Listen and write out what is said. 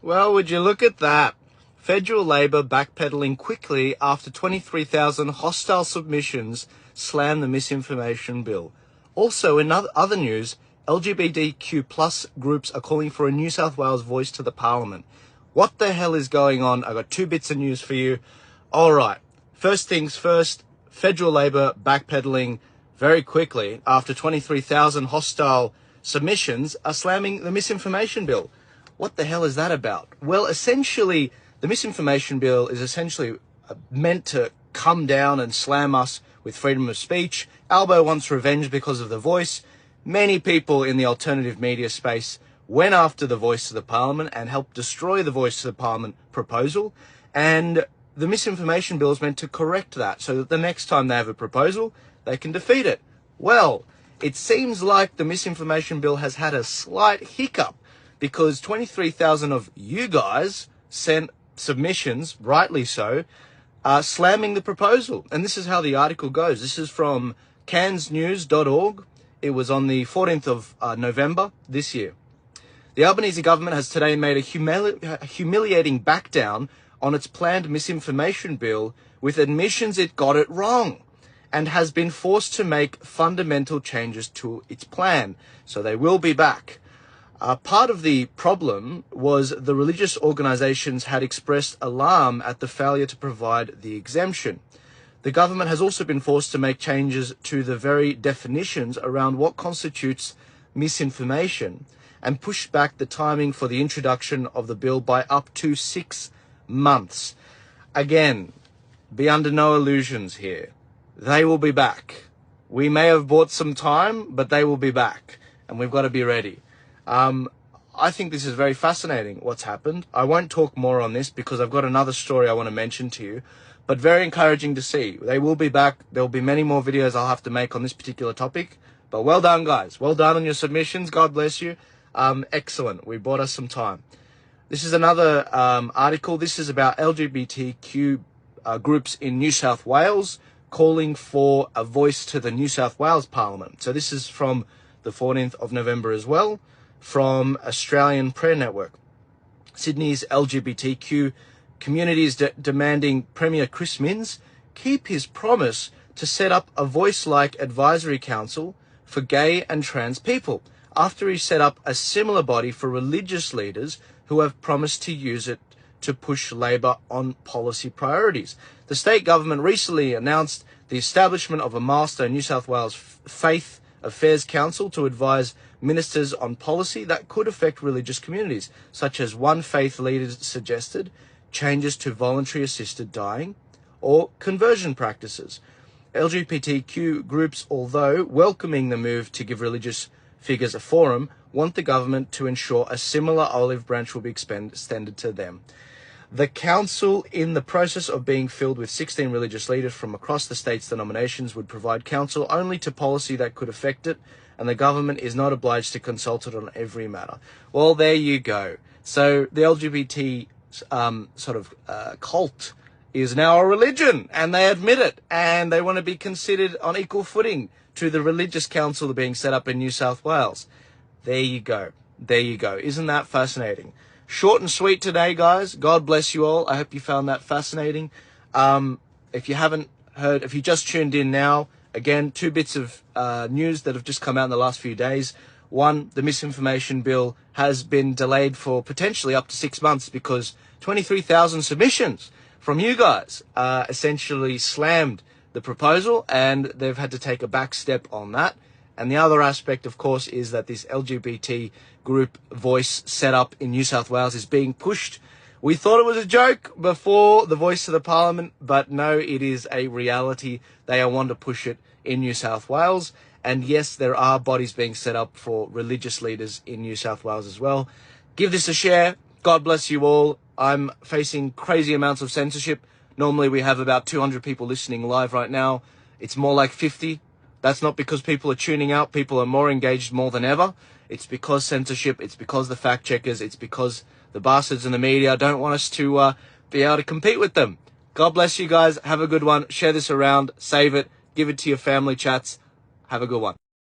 Well, would you look at that? Federal Labor backpedaling quickly after 23,000 hostile submissions slam the Misinformation Bill. Also, in other news, LGBTQ plus groups are calling for a New South Wales voice to the Parliament. What the hell is going on? I got two bits of news for you. All right. First things first, Federal Labor backpedaling very quickly after 23,000 hostile submissions are slamming the Misinformation Bill. What the hell is that about? Well, essentially, the Misinformation Bill is essentially meant to come down and slam us with freedom of speech. Albo wants revenge because of The Voice. Many people in the alternative media space went after the Voice of the Parliament and helped destroy the Voice of the Parliament proposal. And the Misinformation Bill is meant to correct that so that the next time they have a proposal, they can defeat it. Well, it seems like the Misinformation Bill has had a slight hiccup because 23,000 of you guys sent submissions, rightly so, slamming the proposal. And this is how the article goes. This is from cairnsnews.org. It was on the 14th of November this year. The Albanese government has today made a humiliating backdown on its planned Misinformation Bill with admissions it got it wrong and has been forced to make fundamental changes to its plan. So they will be back. Part of the problem was the religious organisations had expressed alarm at the failure to provide the exemption. The government has also been forced to make changes to the very definitions around what constitutes misinformation and pushed back the timing for the introduction of the bill by up to 6 months. Again, be under no illusions here. They will be back. We may have bought some time, but they will be back, and we've got to be ready. I think this is very fascinating, what's happened. I won't talk more on this because I've got another story I want to mention to you, but very encouraging to see. They will be back. There will be many more videos I'll have to make on this particular topic, but well done, guys. Well done on your submissions. God bless you. Excellent. We bought us some time. This is another article. This is about LGBTQ groups in New South Wales calling for a voice to the New South Wales Parliament. So this is from the 14th of November as well, from Australian Prayer Network. Sydney's LGBTQ communities demanding Premier Chris Minns keep his promise to set up a voice-like advisory council for gay and trans people after he set up a similar body for religious leaders who have promised to use it to push Labor on policy priorities. The state government recently announced the establishment of a milestone New South Wales Faith Affairs Council to advise ministers on policy that could affect religious communities, such as one faith leader suggested changes to voluntary assisted dying or conversion practices. LGBTQ groups, although welcoming the move to give religious figures a forum, want the government to ensure a similar olive branch will be extended to them. The council, in the process of being filled with 16 religious leaders from across the state's denominations, would provide counsel only to policy that could affect it, and the government is not obliged to consult it on every matter. Well, there you go. So the LGBT cult is now a religion, and they admit it, and they want to be considered on equal footing to the religious council being set up in New South Wales. There you go. There you go. Isn't that fascinating? Short and sweet today, guys. God bless you all. I hope you found that fascinating. If you haven't heard, if you just tuned in now, again, two bits of news that have just come out in the last few days. One, the Misinformation Bill has been delayed for potentially up to 6 months because 23,000 submissions from you guys essentially slammed the proposal, and they've had to take a back step on that. And the other aspect, of course, is that this LGBT group voice set up in New South Wales is being pushed. We thought it was a joke before the Voice of the Parliament, but no, it is a reality. They want to push it in New South Wales. And yes, there are bodies being set up for religious leaders in New South Wales as well. Give this a share. God bless you all. I'm facing crazy amounts of censorship. Normally we have about 200 people listening live right now. It's more like 50. That's not because people are tuning out. People are more engaged more than ever. It's because censorship. It's because the fact checkers. It's because the bastards in the media don't want us to be able to compete with them. God bless you guys. Have a good one. Share this around. Save it. Give it to your family chats. Have a good one.